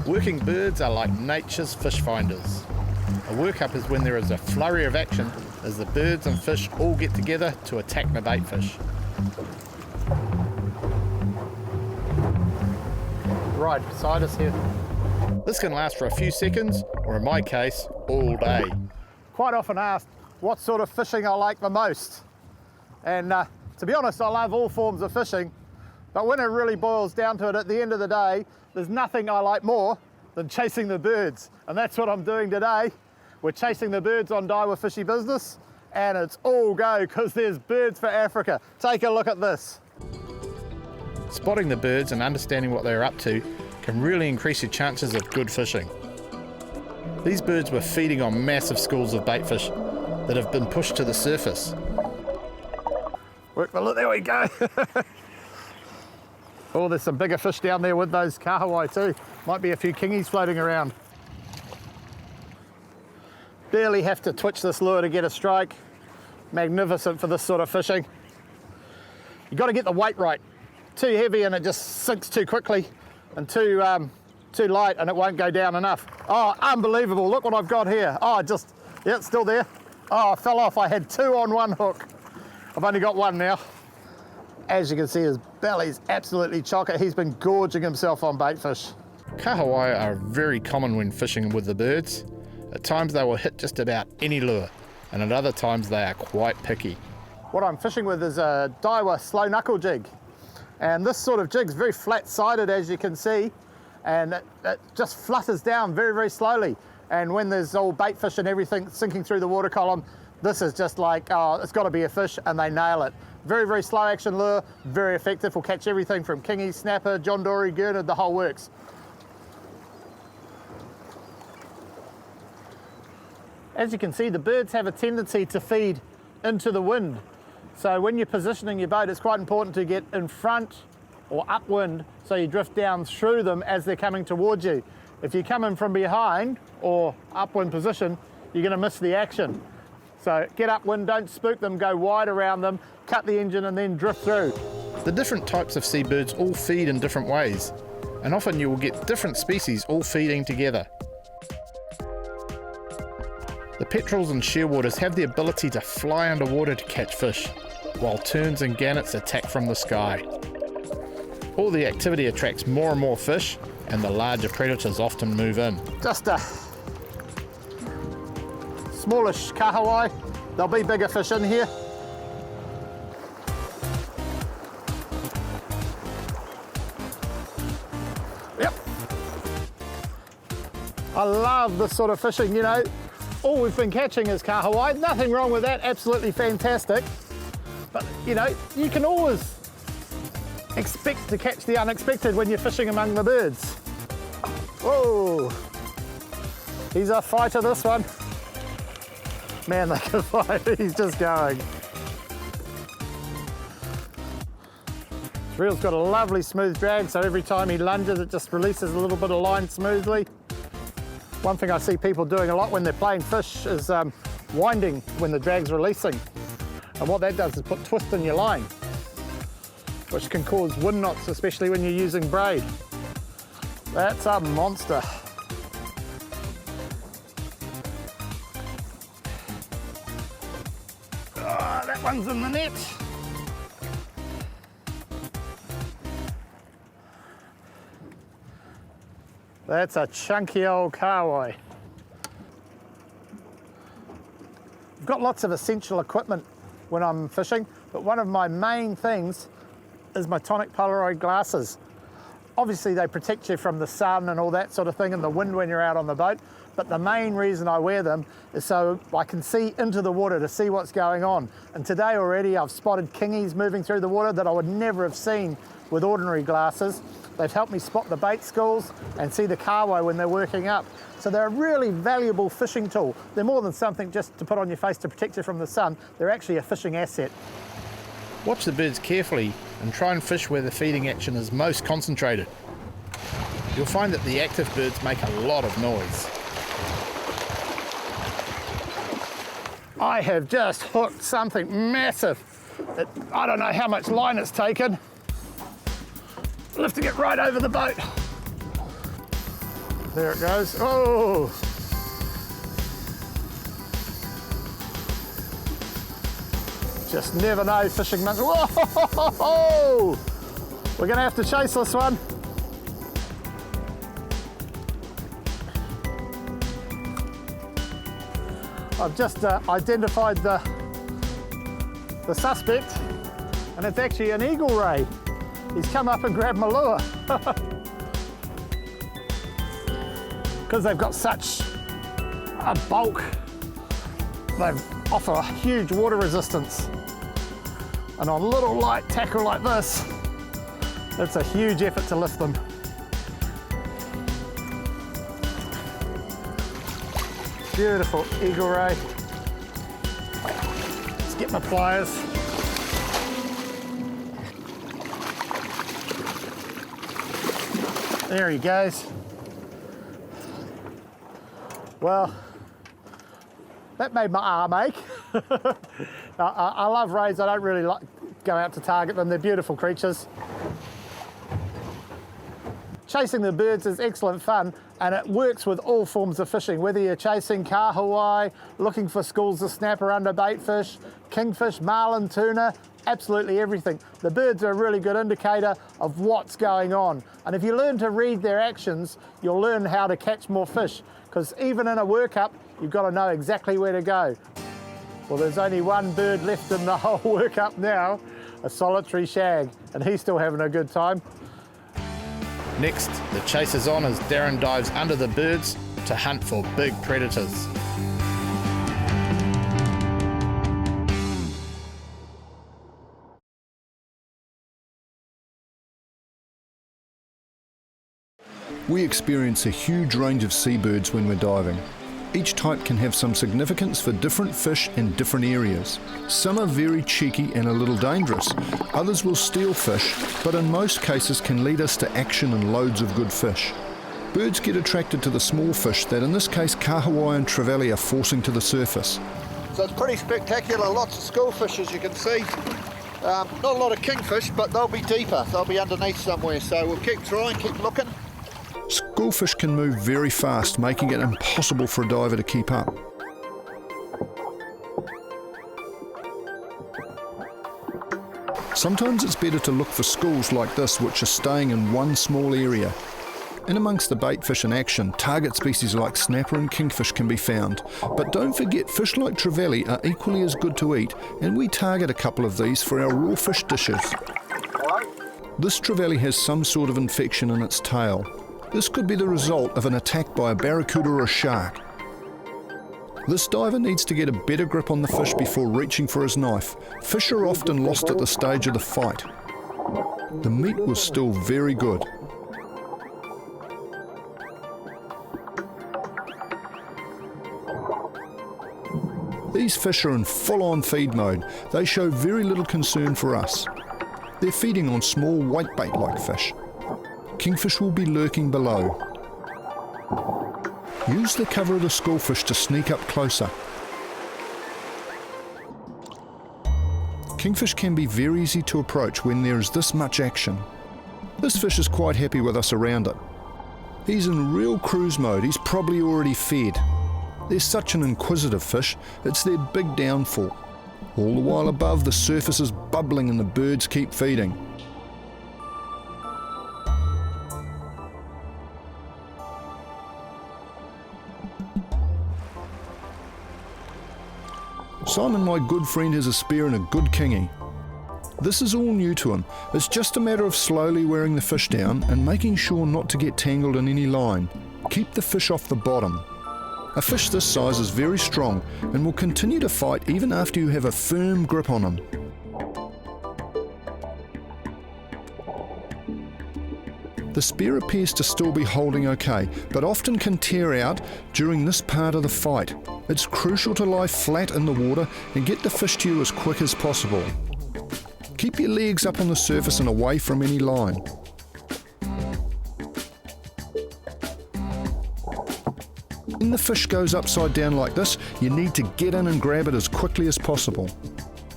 Working birds are like nature's fish finders. A workup is when there is a flurry of action as the birds and fish all get together to attack the bait fish. Right beside us here. This can last for a few seconds, or in my case, all day. Quite often asked what sort of fishing I like the most. And to be honest, I love all forms of fishing, but when it really boils down to it, at the end of the day, there's nothing I like more than chasing the birds. And that's what I'm doing today. We're chasing the birds on Daiwa Fishy Business, and it's all go because there's birds for Africa. Take a look at this. Spotting the birds and understanding what they're up to can really increase your chances of good fishing. These birds were feeding on massive schools of baitfish that have been pushed to the surface. Work the look, there we go. Oh, there's some bigger fish down there with those kahawai too. Might be a few kingies floating around. Barely have to twitch this lure to get a strike. Magnificent for this sort of fishing. You've got to get the weight right. Too heavy and it just sinks too quickly, and too light and it won't go down enough. Oh, unbelievable, look what I've got here. Oh, yeah, it's still there. Oh, I fell off, I had two on one hook. I've only got one now. As you can see, his belly's absolutely chocker. He's been gorging himself on baitfish. Kahawai are very common when fishing with the birds. At times they will hit just about any lure, and at other times they are quite picky. What I'm fishing with is a Daiwa slow knuckle jig. And this sort of jig's very flat-sided, as you can see, and it just flutters down very, very slowly. And when there's all bait fish and everything sinking through the water column, this is just like, oh, it's got to be a fish, and they nail it. Very, very slow action lure, very effective. Will catch everything from kingy, snapper, John Dory, gurnard, the whole works. As you can see, the birds have a tendency to feed into the wind. So when you're positioning your boat, it's quite important to get in front or upwind so you drift down through them as they're coming towards you. If you come in from behind or upwind position, you're going to miss the action. So get upwind, don't spook them, go wide around them, cut the engine and then drift through. The different types of seabirds all feed in different ways, and often you will get different species all feeding together. The petrels and shearwaters have the ability to fly underwater to catch fish, while terns and gannets attack from the sky. All the activity attracts more and more fish, and the larger predators often move in. Just a smallish kahawai. There'll be bigger fish in here. Yep. I love this sort of fishing, you know. All we've been catching is kahawai. Nothing wrong with that, absolutely fantastic. But, you know, you can always expect to catch the unexpected when you're fishing among the birds. Whoa! He's a fighter, this one. Man, they can fight. He's just going. This reel's got a lovely smooth drag, so every time he lunges, it just releases a little bit of line smoothly. One thing I see people doing a lot when they're playing fish is winding when the drag's releasing. And what that does is put twist in your line, which can cause wind knots, especially when you're using braid. That's a monster. Oh, that one's in the net. That's a chunky old kahawai. I've got lots of essential equipment when I'm fishing, but one of my main things is my tonic Polaroid glasses. Obviously they protect you from the sun and all that sort of thing and the wind when you're out on the boat, but the main reason I wear them is so I can see into the water to see what's going on. And today already I've spotted kingies moving through the water that I would never have seen with ordinary glasses. They've helped me spot the bait schools and see the kahawai when they're working up. So they're a really valuable fishing tool. They're more than something just to put on your face to protect you from the sun. They're actually a fishing asset. Watch the birds carefully and try and fish where the feeding action is most concentrated. You'll find that the active birds make a lot of noise. I have just hooked something massive. I don't know how much line it's taken. Lifting it right over the boat. There it goes. Oh! Just never know fishing monkeys. Whoa! We're gonna have to chase this one. I've just identified the suspect, and it's actually an eagle ray. He's come up and grabbed my lure. Because they've got such a bulk, they offer a huge water resistance. And on a little light tackle like this, it's a huge effort to lift them. Beautiful eagle ray. Let's get my pliers. There he goes. Well, that made my arm ache. I love rays. I don't really like go out to target them. They're beautiful creatures. Chasing the birds is excellent fun, and it works with all forms of fishing, whether you're chasing kahawai, looking for schools of snapper under baitfish, kingfish, marlin, tuna, absolutely everything. The birds are a really good indicator of what's going on. And if you learn to read their actions, you'll learn how to catch more fish, because even in a workup, you've got to know exactly where to go. Well, there's only one bird left in the whole workup now, a solitary shag, and he's still having a good time. Next, the chase is on as Darren dives under the birds to hunt for big predators. We experience a huge range of seabirds when we're diving. Each type can have some significance for different fish in different areas. Some are very cheeky and a little dangerous. Others will steal fish, but in most cases can lead us to action and loads of good fish. Birds get attracted to the small fish that in this case kahawai and trevally are forcing to the surface. So it's pretty spectacular, lots of schoolfish as you can see. Not a lot of kingfish, but they'll be deeper, they'll be underneath somewhere, so we'll keep trying, keep looking. Schoolfish can move very fast, making it impossible for a diver to keep up. Sometimes it's better to look for schools like this which are staying in one small area. In amongst the baitfish in action, target species like snapper and kingfish can be found. But don't forget, fish like trevally are equally as good to eat, and we target a couple of these for our raw fish dishes. This trevally has some sort of infection in its tail. This could be the result of an attack by a barracuda or a shark. This diver needs to get a better grip on the fish before reaching for his knife. Fish are often lost at the stage of the fight. The meat was still very good. These fish are in full-on feed mode. They show very little concern for us. They're feeding on small whitebait-like fish. Kingfish will be lurking below. Use the cover of the schoolfish to sneak up closer. Kingfish can be very easy to approach when there is this much action. This fish is quite happy with us around it. He's in real cruise mode, he's probably already fed. They're such an inquisitive fish, it's their big downfall. All the while above, the surface is bubbling and the birds keep feeding. Simon, my good friend, has a spear and a good kingy. This is all new to him. It's just a matter of slowly wearing the fish down and making sure not to get tangled in any line. Keep the fish off the bottom. A fish this size is very strong and will continue to fight even after you have a firm grip on him. The spear appears to still be holding okay, but often can tear out during this part of the fight. It's crucial to lie flat in the water and get the fish to you as quick as possible. Keep your legs up on the surface and away from any line. When the fish goes upside down like this, you need to get in and grab it as quickly as possible.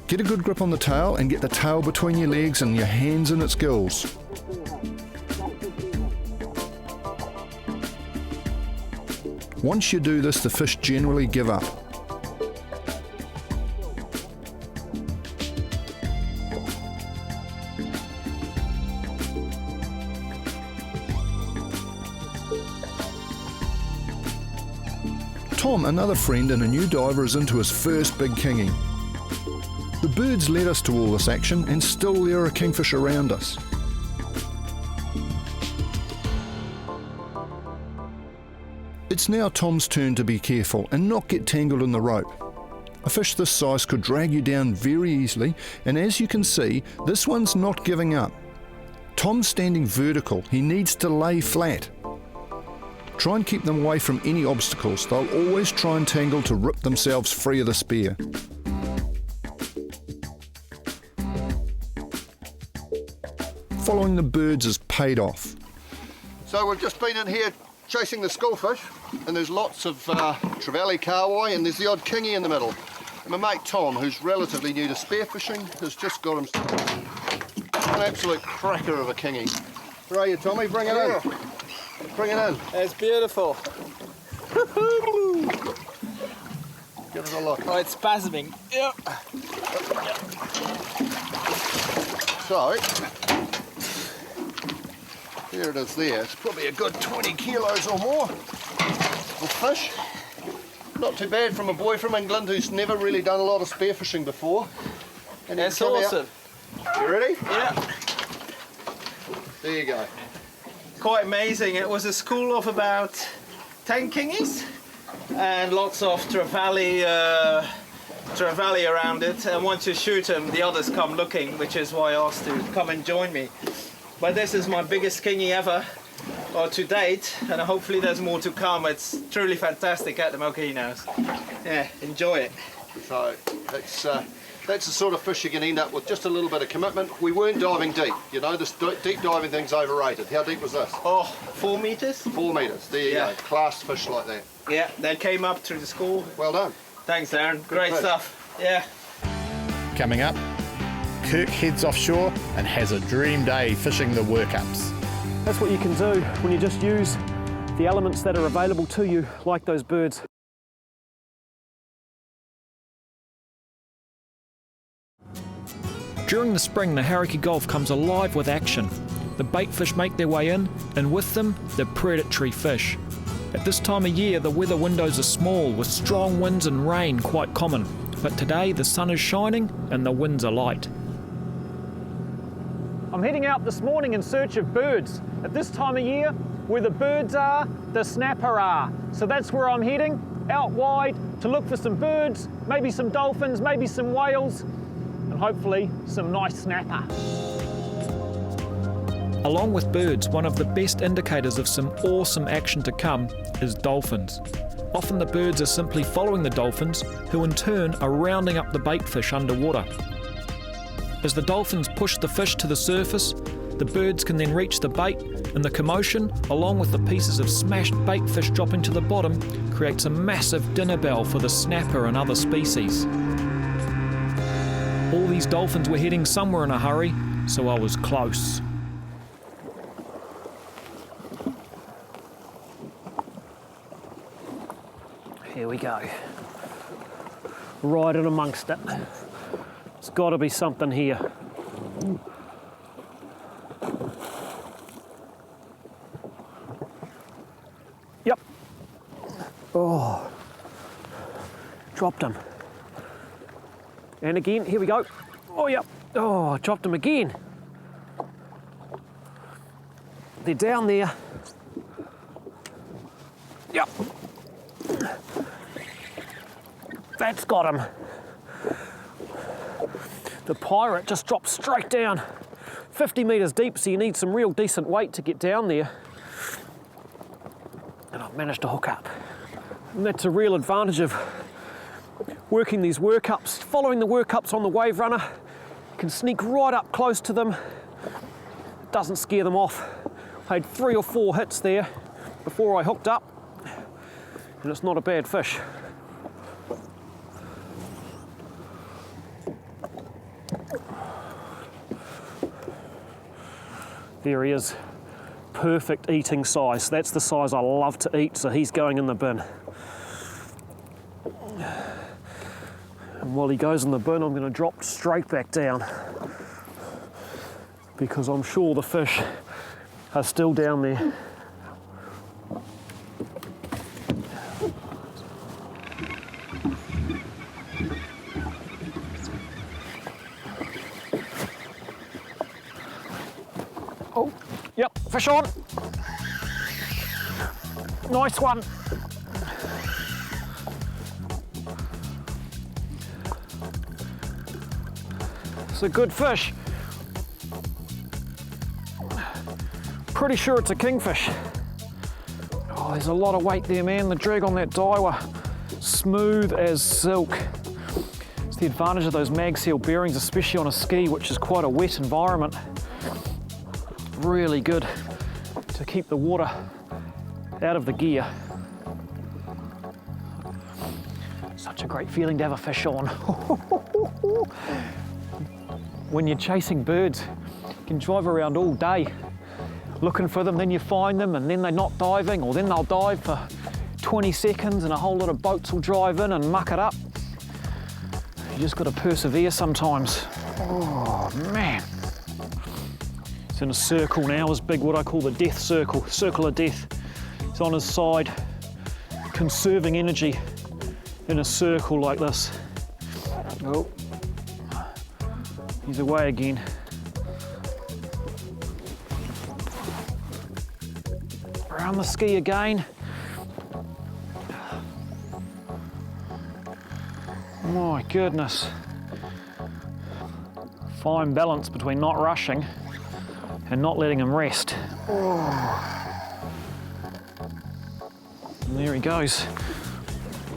Get a good grip on the tail and get the tail between your legs and your hands in its gills. Once you do this, the fish generally give up. Tom, another friend and a new diver, is into his first big kingy. The birds led us to all this action, and still there are kingfish around us. It's now Tom's turn to be careful and not get tangled in the rope. A fish this size could drag you down very easily, and as you can see, this one's not giving up. Tom's standing vertical, he needs to lay flat. Try and keep them away from any obstacles, they'll always try and tangle to rip themselves free of the spear. Following the birds has paid off. So we've just been in here chasing the schoolfish, and there's lots of trevally kahawai, and there's the odd kingy in the middle. And my mate Tom, who's relatively new to spearfishing, has just got him an absolute cracker of a kingy. Where are you, Tommy? Bring it in. Bring it in. It's beautiful. Give it a look. Oh, it's spasming. Yep. So, there it is there. It's probably a good 20 kilos or more of fish. Not too bad from a boy from England who's never really done a lot of spearfishing before. And That's awesome. You ready? Yeah. There you go. Quite amazing. It was a school of about 10 kingies and lots of trevally around it. And once you shoot them, the others come looking, which is why I asked to come and join me. But this is my biggest kingy ever, or to date, and hopefully there's more to come. It's truly fantastic at the Mokinos. Yeah, enjoy it. So that's the sort of fish you can end up with, just a little bit of commitment. We weren't diving deep, you know, this deep diving thing's overrated. How deep was this? Oh, 4 meters? 4 meters, there you go, class fish like that. Yeah, they came up through the school. Well done. Thanks, Aaron. Great fish. stuff. Yeah. Coming up, Kirk heads offshore and has a dream day fishing the workups. That's what you can do when you just use the elements that are available to you, like those birds. During the spring, the Hauraki Gulf comes alive with action. The bait fish make their way in, and with them, the predatory fish. At this time of year, the weather windows are small, with strong winds and rain quite common. But today, the sun is shining and the winds are light. I'm heading out this morning in search of birds. At this time of year, where the birds are, the snapper are. So that's where I'm heading, out wide to look for some birds, maybe some dolphins, maybe some whales, and hopefully some nice snapper. Along with birds, one of the best indicators of some awesome action to come is dolphins. Often the birds are simply following the dolphins, who in turn are rounding up the bait fish underwater. As the dolphins push the fish to the surface, the birds can then reach the bait, and the commotion, along with the pieces of smashed bait fish dropping to the bottom, creates a massive dinner bell for the snapper and other species. All these dolphins were heading somewhere in a hurry, so I was close. Here we go. Right in amongst it. There's got to be something here. Yep. Oh. Dropped him. And again, here we go. Oh, yep. Oh, dropped him again. They're down there. Yep. That's got him. The pirate just dropped straight down. 50 metres deep, so you need some real decent weight to get down there. And I've managed to hook up. And that's a real advantage of working these workups. Following the workups on the wave runner, you can sneak right up close to them. It doesn't scare them off. I had 3 or 4 hits there before I hooked up, and it's not a bad fish. There he is, perfect eating size. That's the size I love to eat, so he's going in the bin. And while he goes in the bin, I'm going to drop straight back down, because I'm sure the fish are still down there. Oh, yep, fish on. Nice one. It's a good fish. Pretty sure it's a kingfish. Oh, there's a lot of weight there, man. The drag on that daiwa, smooth as silk. It's the advantage of those mag seal bearings, especially on a ski, which is quite a wet environment. Really good to keep the water out of the gear. Such a great feeling to have a fish on. When you're chasing birds, you can drive around all day looking for them, then you find them and then they're not diving, or then they'll dive for 20 seconds and a whole lot of boats will drive in and muck it up. You just got to persevere sometimes. Oh man. It's in a circle now, as big, what I call the death circle, circle of death. It's on his side, conserving energy in a circle like this. Oh, he's away again. Around the ski again. My goodness. Fine balance between not rushing and not letting him rest. Oh. And there he goes.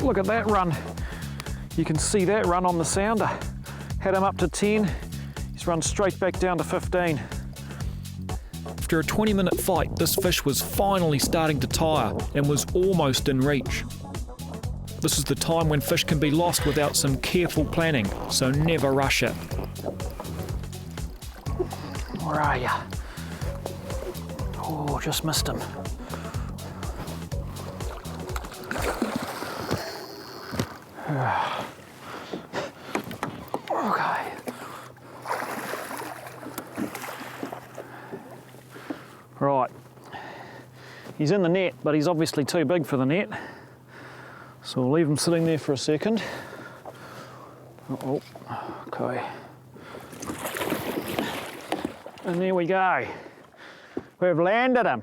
Look at that run. You can see that run on the sounder. Had him up to 10, he's run straight back down to 15. After a 20-minute fight, this fish was finally starting to tire and was almost in reach. This is the time when fish can be lost without some careful planning, so never rush it. Where are you? Oh, just missed him. Okay. Right. He's in the net, but he's obviously too big for the net. So we'll leave him sitting there for a second. Uh-oh. Okay. And there we go. We've landed him.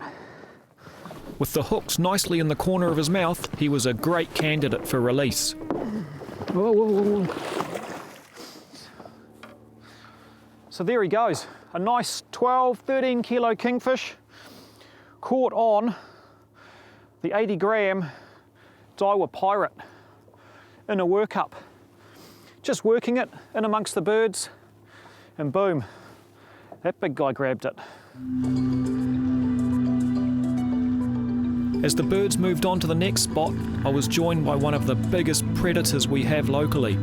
With the hooks nicely in the corner of his mouth, he was a great candidate for release. Whoa, whoa, whoa. So there he goes. A nice 12, 13 kilo kingfish caught on the 80 gram Daiwa Pirate in a workup. Just working it in amongst the birds, and boom, that big guy grabbed it. As the birds moved on to the next spot, I was joined by one of the biggest predators we have locally.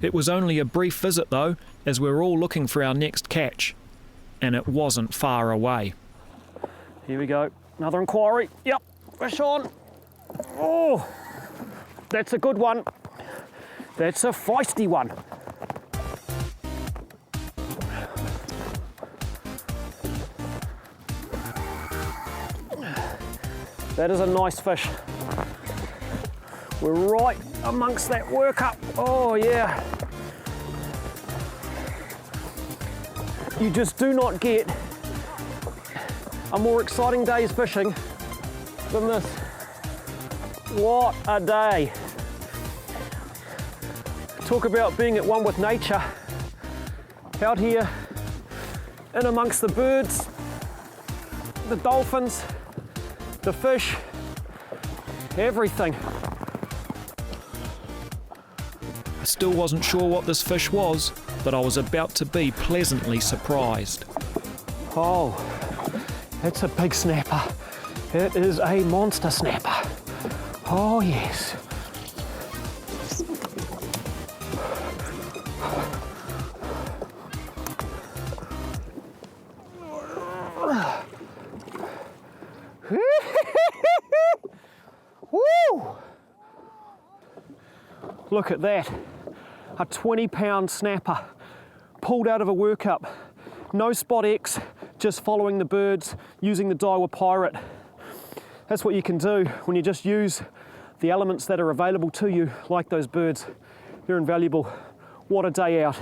It was only a brief visit though, as we were all looking for our next catch, and it wasn't far away. Here we go, another inquiry. Yep, fish on. Oh, that's a good one. That's a feisty one. That is a nice fish. We're right amongst that workup. Oh yeah. You just do not get a more exciting day's fishing than this. What a day. Talk about being at one with nature. Out here in amongst the birds, the dolphins, the fish, everything. I still wasn't sure what this fish was, but I was about to be pleasantly surprised. Oh, it's a big snapper. It is a monster snapper. Oh yes. Look at that, a 20-pound snapper pulled out of a workup. No spot X, just following the birds, using the Daiwa Pirate. That's what you can do when you just use the elements that are available to you, like those birds. They're invaluable. What a day out.